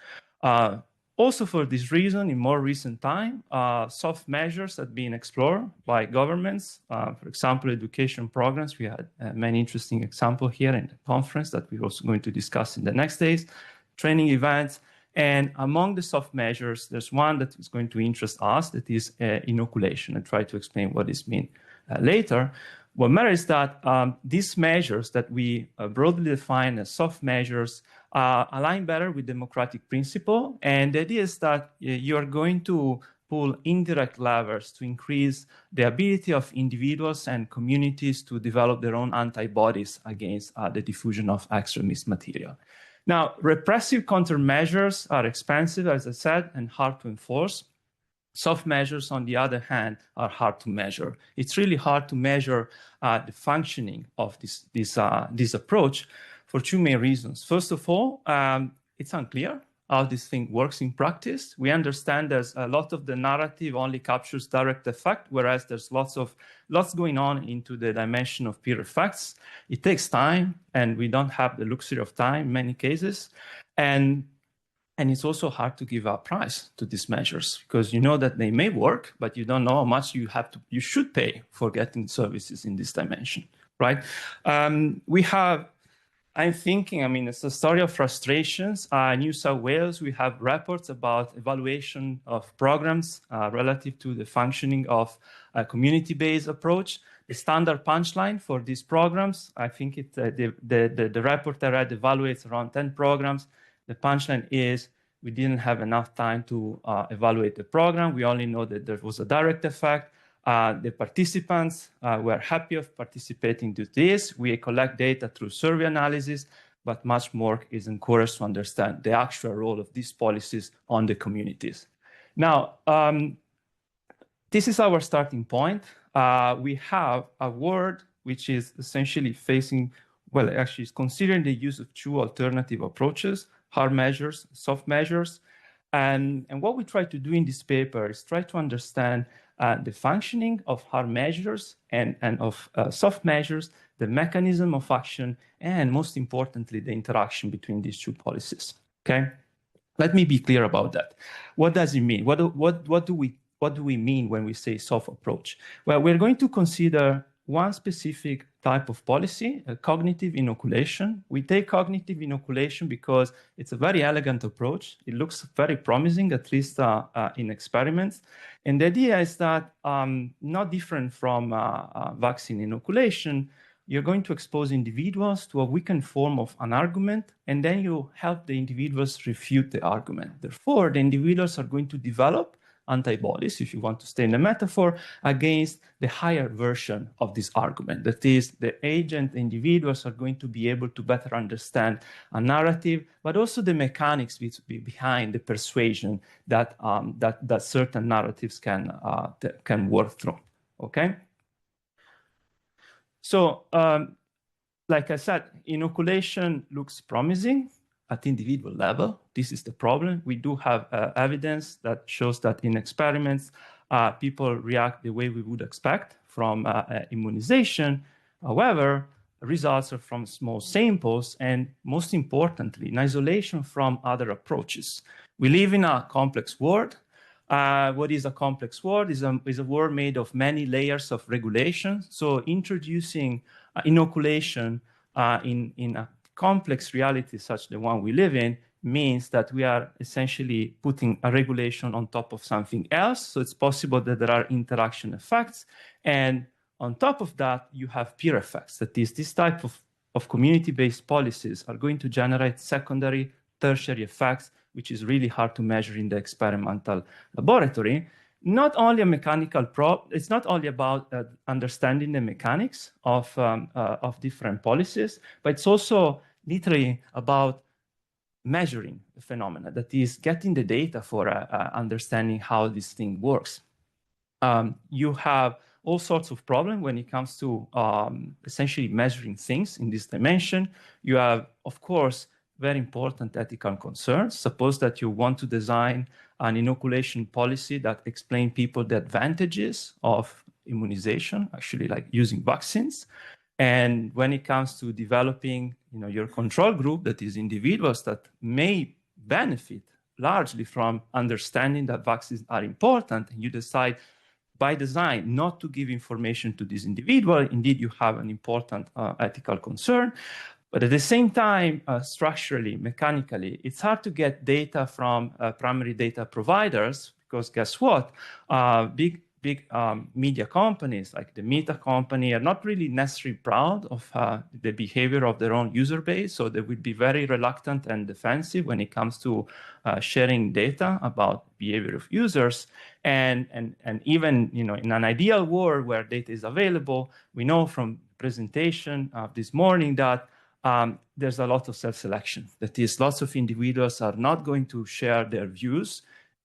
Also, for this reason, in more recent time, soft measures have been explored by governments. For example, education programs. We had many interesting examples here in the conference that we're also going to discuss in the next days, training events. And among the soft measures, there's one that is going to interest us, that is inoculation. I'll try to explain what this means later. What matters is that these measures that we broadly define as soft measures align better with democratic principle. And the idea is that you are going to pull indirect levers to increase the ability of individuals and communities to develop their own antibodies against the diffusion of extremist material. Now, repressive countermeasures are expensive, as I said, and hard to enforce. Soft measures, on the other hand, are hard to measure. It's really hard to measure the functioning of this approach for two main reasons. First of all, it's unclear how this thing works in practice. We understand there's a lot of the narrative only captures direct effect, whereas there's lots going on into the dimension of peer effects. It takes time, and we don't have the luxury of time in many cases. And it's also hard to give a price to these measures, because you know that they may work, but you don't know how much you should pay for getting services in this dimension, right? I'm thinking, it's a story of frustrations. New South Wales, we have reports about evaluation of programs relative to the functioning of a community-based approach. The standard punchline for these programs, I think the report I read evaluates around 10 programs. The punchline is we didn't have enough time to evaluate the program. We only know that there was a direct effect. The participants were happy of participating to this. We collect data through survey analysis, but much more is encouraged to understand the actual role of these policies on the communities. Now, this is our starting point. We have a world which is essentially is considering the use of two alternative approaches, hard measures, soft measures. And what we try to do in this paper is try to understand the functioning of hard measures and of soft measures, the mechanism of action, and most importantly, the interaction between these two policies. Okay, let me be clear about that. What does it mean? What do we mean when we say soft approach? Well, we're going to consider one specific type of policy, cognitive inoculation. We take cognitive inoculation because it's a very elegant approach. It looks very promising, at least in experiments. And the idea is that not different from vaccine inoculation, you're going to expose individuals to a weakened form of an argument, and then you help the individuals refute the argument. Therefore, the individuals are going to develop antibodies, if you want to stay in the metaphor, against the higher version of this argument. That is, the agent individuals are going to be able to better understand a narrative, but also the mechanics behind the persuasion that, that certain narratives can work through, okay? So, like I said, inoculation looks promising at individual level. This is the problem. We do have evidence that shows that in experiments, people react the way we would expect from immunization. However, results are from small samples, and most importantly, in isolation from other approaches. We live in a complex world. What is a complex world? Is a world made of many layers of regulation. So introducing inoculation in a complex reality such the one we live in means that we are essentially putting a regulation on top of something else. So it's possible that there are interaction effects. And on top of that, you have peer effects. That is, this type of community-based policies are going to generate secondary, tertiary effects, which is really hard to measure in the experimental laboratory. Not only a mechanical it's not only about understanding the mechanics of different policies, but it's also literally about measuring the phenomena, that is getting the data for understanding how this thing works. You have all sorts of problems when it comes to essentially measuring things in this dimension. You have, of course, very important ethical concerns. Suppose that you want to design an inoculation policy that explains people the advantages of immunization, actually like using vaccines. And when it comes to developing, your control group, that is individuals that may benefit largely from understanding that vaccines are important, and you decide by design not to give information to this individual, indeed you have an important ethical concern. But at the same time, structurally, mechanically, it's hard to get data from primary data providers because guess what? Big media companies like the Meta company are not really necessarily proud of the behavior of their own user base. So they would be very reluctant and defensive when it comes to sharing data about behavior of users. And even in an ideal world where data is available, we know from presentation of this morning that there's a lot of self-selection. That is, lots of individuals are not going to share their views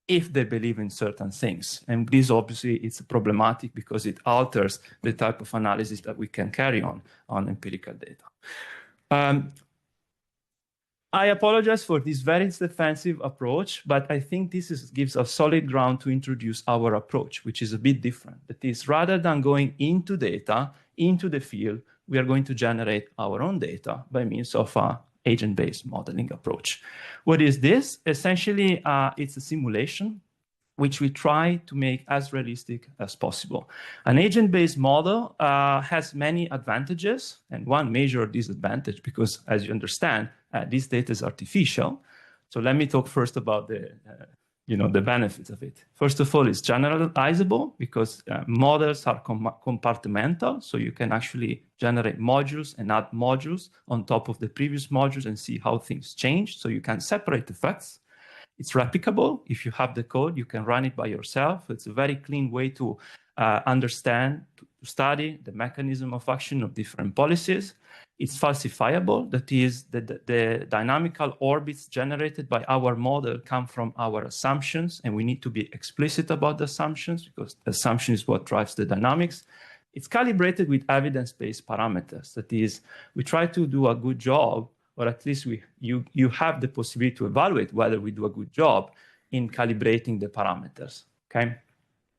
if they believe in certain things. And this obviously is problematic because it alters the type of analysis that we can carry on empirical data. I apologize for this very defensive approach, but I think this gives us solid ground to introduce our approach, which is a bit different. That is, rather than going into data, into the field, we are going to generate our own data by means of an agent-based modeling approach. What is this? Essentially, it's a simulation which we try to make as realistic as possible. An agent-based model has many advantages, and one major disadvantage, because as you understand, this data is artificial. So let me talk first about the benefits of it. First of all, it's generalizable because models are compartmental. So you can actually generate modules and add modules on top of the previous modules and see how things change. So you can separate effects. It's replicable. If you have the code, you can run it by yourself. It's a very clean way to understand, to study the mechanism of action of different policies. It's falsifiable. That is, the dynamical orbits generated by our model come from our assumptions, and we need to be explicit about the assumptions because the assumption is what drives the dynamics. It's calibrated with evidence-based parameters. That is, we try to do a good job, or at least you have the possibility to evaluate whether we do a good job in calibrating the parameters, okay?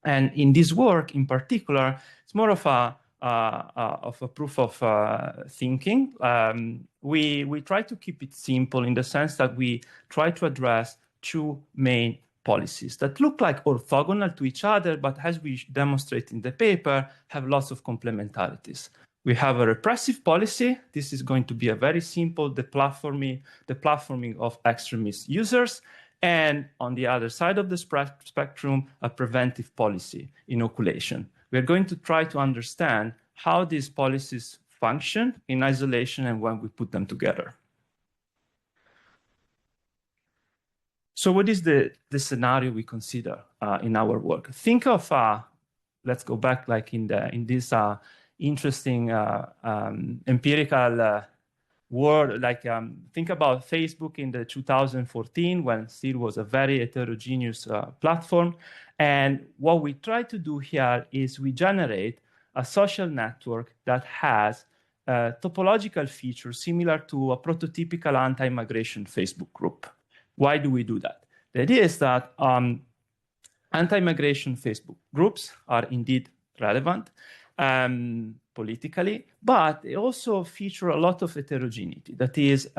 And in this work in particular, it's more of a proof of thinking. We try to keep it simple in the sense that we try to address two main policies that look like orthogonal to each other, but as we demonstrate in the paper, have lots of complementarities. We have a repressive policy. This is going to be a very simple deplatforming of extremist users. And on the other side of the spectrum, a preventive policy, inoculation. We're going to try to understand how these policies function in isolation and when we put them together. So what is the scenario we consider in our work? Think of, let's go back like in this interesting empirical world, like think about Facebook in the 2014 when still was a very heterogeneous platform. And what we try to do here is we generate a social network that has topological features similar to a prototypical anti-migration Facebook group. Why do we do that? The idea is that anti-migration Facebook groups are indeed relevant politically, but they also feature a lot of heterogeneity. That is,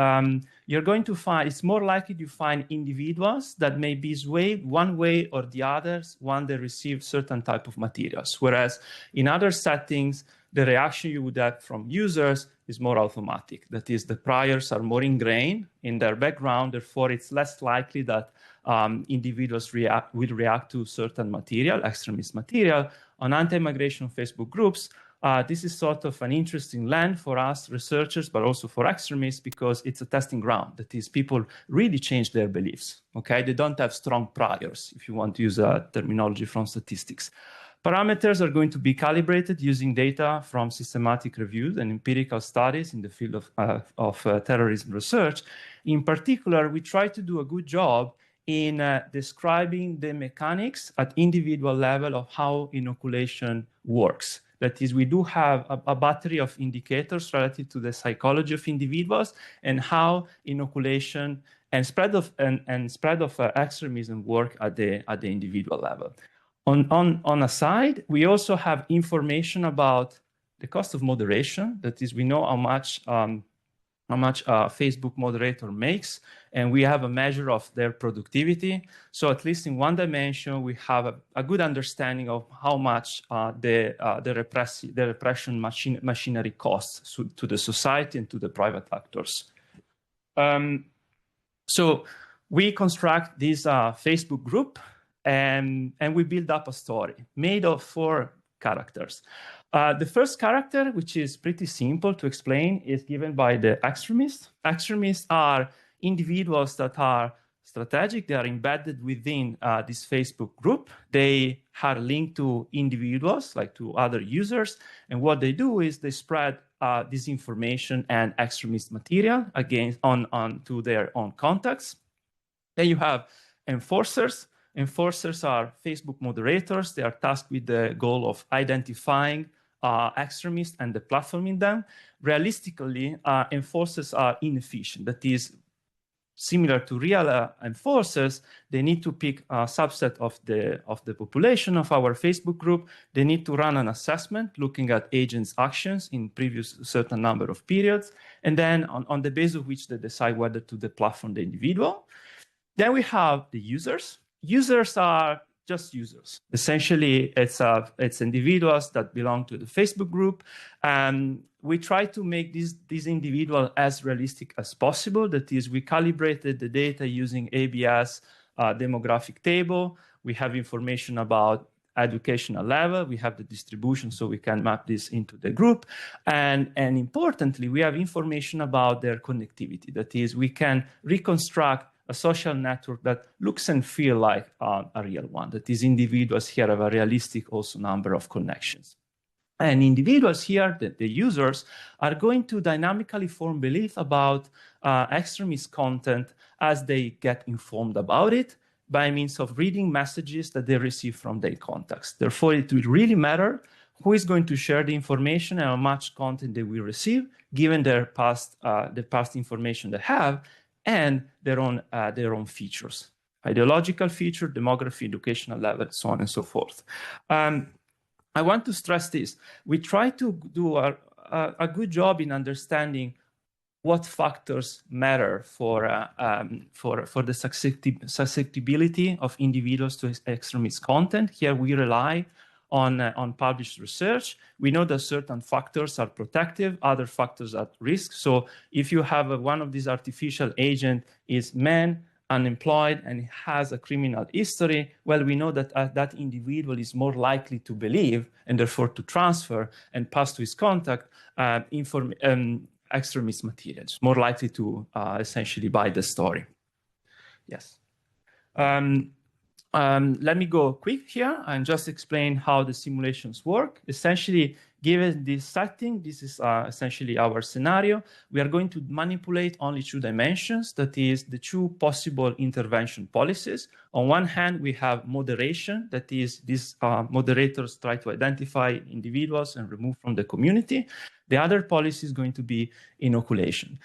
you're going to find, it's more likely to find individuals that may be swayed one way or the other when they receive certain type of materials. Whereas in other settings, the reaction you would have from users is more automatic. That is, the priors are more ingrained in their background, therefore it's less likely that individuals will react to certain material, extremist material. On anti-migration Facebook groups, this is sort of an interesting land for us researchers, but also for extremists, because it's a testing ground. That is, people really change their beliefs, okay? They don't have strong priors, if you want to use a terminology from statistics. Parameters are going to be calibrated using data from systematic reviews and empirical studies in the field of terrorism research. In particular, we try to do a good job in describing the mechanics at individual level of how inoculation works. That is, we do have a battery of indicators relative to the psychology of individuals and how inoculation and spread of extremism work at the individual level. On a side, we also have information about the cost of moderation. That is, we know how much Facebook moderator makes, and we have a measure of their productivity. So at least in one dimension, we have a good understanding of how much the repression machinery costs to the society and to the private actors. So we construct this Facebook group, and we build up a story made of 4 characters. The first character, which is pretty simple to explain, is given by the extremists. Extremists are individuals that are strategic. They are embedded within this Facebook group. They are linked to individuals, like to other users. And what they do is they spread disinformation and extremist material to their own contacts. Then you have enforcers. Enforcers are Facebook moderators. They are tasked with the goal of identifying extremists and deplatforming them. Realistically, enforcers are inefficient. That is, similar to real enforcers, they need to pick a subset of the population of our Facebook group. They need to run an assessment looking at agents' actions in previous certain number of periods, and then on the basis of which they decide whether to deplatform the individual. Then we have the users. Users are just users. Essentially, it's individuals that belong to the Facebook group. We try to make these individuals as realistic as possible. That is, we calibrated the data using ABS demographic table. We have information about educational level. We have the distribution, so we can map this into the group. And importantly, we have information about their connectivity. That is, we can reconstruct a social network that looks and feels like a real one. That is, individuals here have a realistic also number of connections. And individuals here, the users, are going to dynamically form belief about extremist content as they get informed about it by means of reading messages that they receive from their contacts. Therefore, it will really matter who is going to share the information and how much content they will receive, given their past information they have, and their own features, ideological feature, demography, educational level, so on and so forth. I want to stress this. We try to do a good job in understanding what factors matter for the susceptibility of individuals to extremist content. Here we rely on published research. We know that certain factors are protective, other factors are at risk. So if you have one of these artificial agents is man, unemployed, and has a criminal history, well, we know that that individual is more likely to believe and therefore to transfer and pass to his contact extremist materials, more likely to essentially buy the story. Yes. Let me go quick here and just explain how the simulations work. Essentially, given this setting, this is essentially our scenario. We are going to manipulate only two dimensions, that is the two possible intervention policies. On one hand, we have moderation, that is these moderators try to identify individuals and remove from the community. The other policy is going to be inoculation.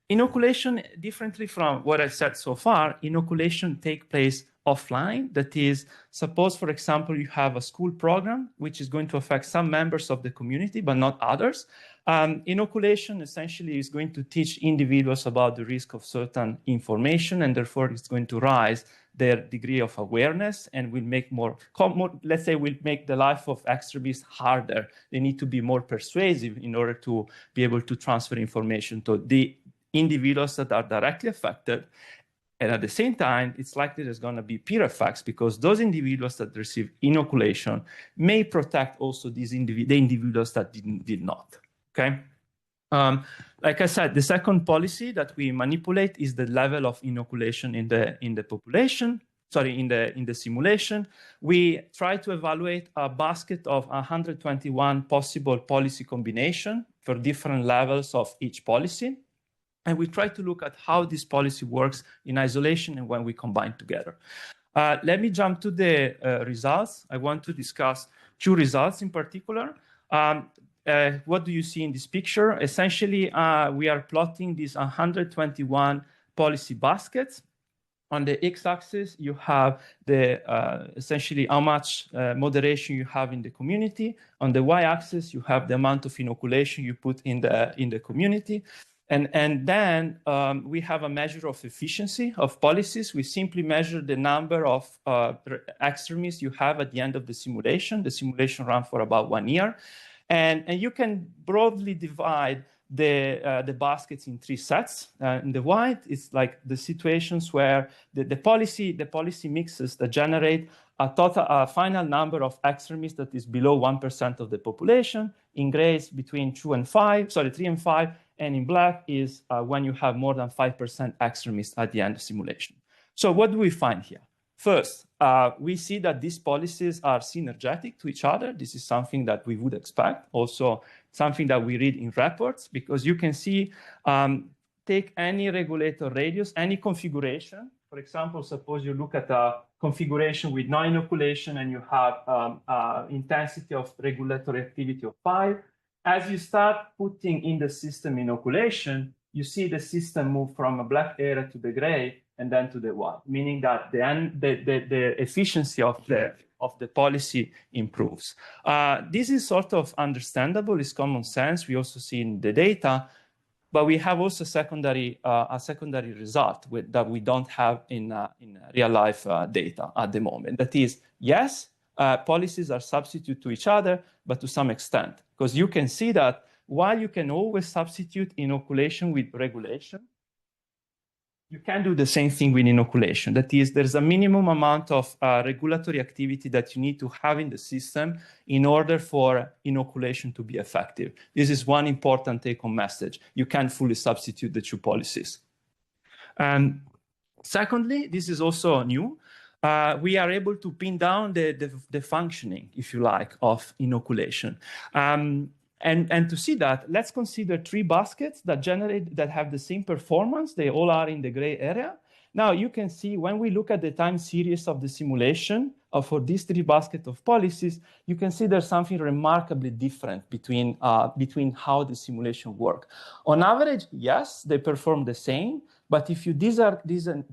Inoculation, differently from what I said so far, inoculation takes place offline. That is, suppose, for example, you have a school program which is going to affect some members of the community, but not others. Inoculation essentially is going to teach individuals about the risk of certain information, and therefore it's going to rise their degree of awareness and will make let's say, will make the life of extremists harder. They need to be more persuasive in order to be able to transfer information to the individuals that are directly affected. And at the same time, it's likely there's going to be peer effects because those individuals that receive inoculation may protect also the individuals that did not. Okay. Like I said, the second policy that we manipulate is the level of inoculation in the population. Sorry, in the simulation. We try to evaluate a basket of 121 possible policy combination for different levels of each policy. And we try to look at how this policy works in isolation and when we combine together. Let me jump to the results. I want to discuss two results in particular. What do you see in this picture? Essentially, we are plotting these 121 policy baskets. On the x-axis, you have the essentially how much moderation you have in the community. On the y-axis, you have the amount of inoculation you put in the community. And then we have a measure of efficiency of policies. We simply measure the number of extremists you have at the end of the simulation. The simulation ran for about 1 year. And you can broadly divide the baskets in three sets. In the white, it's like the situations where the policy mixes that generate a final number of extremists that is below 1% of the population. In gray, it's between 3 and 5. And in black is when you have more than 5% extremists at the end of simulation. So what do we find here? First, we see that these policies are synergetic to each other. This is something that we would expect. Also, something that we read in reports, because you can see, take any regulator radius, any configuration. For example, suppose you look at a configuration with no inoculation and you have intensity of regulatory activity of 5. As you start putting in the system inoculation, you see the system move from a black area to the gray and then to the white, meaning that the efficiency of the policy improves. This is sort of understandable, it's common sense. We also see in the data, but we have also a secondary result that we don't have in real life data at the moment. That is, yes, policies are substitute to each other, but to some extent, because you can see that while you can always substitute inoculation with regulation, you can do the same thing with inoculation. That is, there's a minimum amount of regulatory activity that you need to have in the system in order for inoculation to be effective. This is one important take-home message. You can't fully substitute the two policies. And secondly, this is also new. We are able to pin down the functioning, if you like, of inoculation. And to see that, let's consider 3 baskets that have the same performance. They all are in the gray area. Now you can see when we look at the time series of the simulation for these 3 baskets of policies, you can see there's something remarkably different between how the simulation work. On average, yes, they perform the same. But if you disaggregate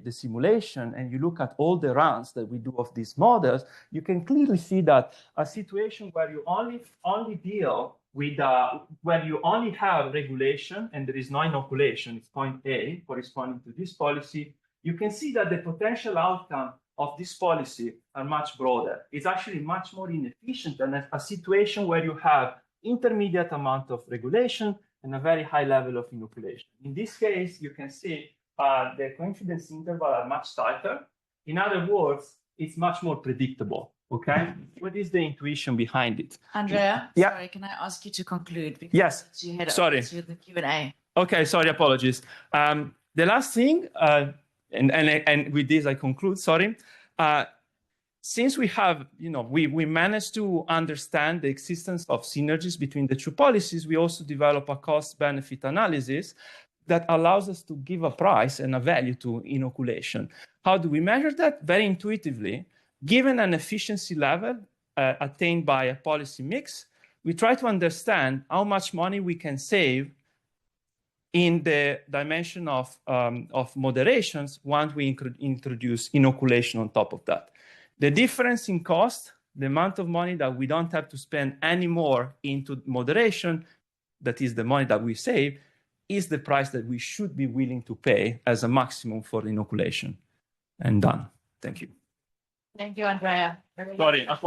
the simulation and you look at all the runs that we do of these models, you can clearly see that a situation where you only deal with where you only have regulation and there is no inoculation, it's point A corresponding to this policy, you can see that the potential outcome of this policy are much broader. It's actually much more inefficient than a situation where you have intermediate amount of regulation and a very high level of inoculation. In this case, you can see the confidence interval are much tighter. In other words, it's much more predictable. Okay, what is the intuition behind it? Andrea, Yeah. sorry, can I ask you to conclude? Because Yes, you head sorry. over to the Q&A. Okay, sorry, apologies. The last thing, and with this I conclude, sorry. Since we have, we managed to understand the existence of synergies between the two policies, we also develop a cost-benefit analysis that allows us to give a price and a value to inoculation. How do we measure that? Very intuitively. Given an efficiency level attained by a policy mix, we try to understand how much money we can save in the dimension of moderations once we introduce inoculation on top of that. The difference in cost, the amount of money that we don't have to spend anymore into moderation, that is the money that we save, is the price that we should be willing to pay as a maximum for inoculation. And done. Thank you. Thank you, Andrea. Sorry.